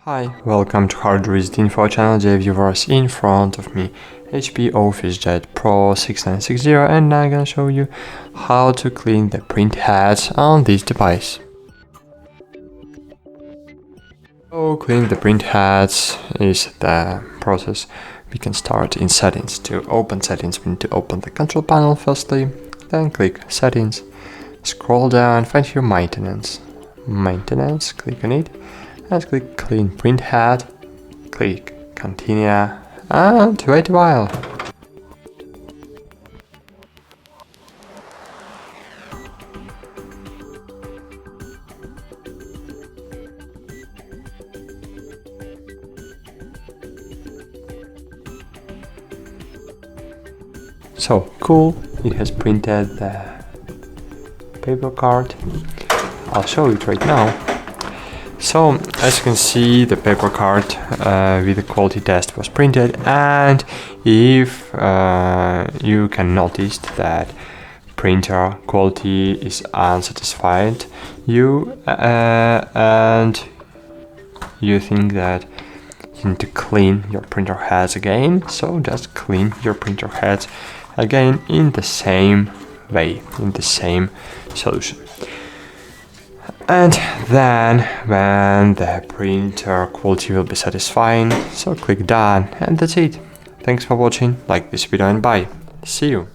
Hi, welcome to HardReset.Info channel, dear viewers. In front of me HP OfficeJet Pro 6960, and I'm gonna show you how to clean the printheads on this device. So cleaning the printheads is the process. We can start in settings. To open settings, we need to open the control panel firstly, then click settings, scroll down, find your maintenance, click on it, and click clean printhead, click continue, and wait a while. So cool, it has printed the paper card. I'll show it right now. So as you can see, the paper card with the quality test was printed, and if you can notice that printer quality is unsatisfied, and you think that you need to clean your printer heads again, so just clean your printer heads again in the same way, in the same solution. And then when the printer quality will be satisfying, so click done, and that's it. Thanks for watching, like this video and bye. See you.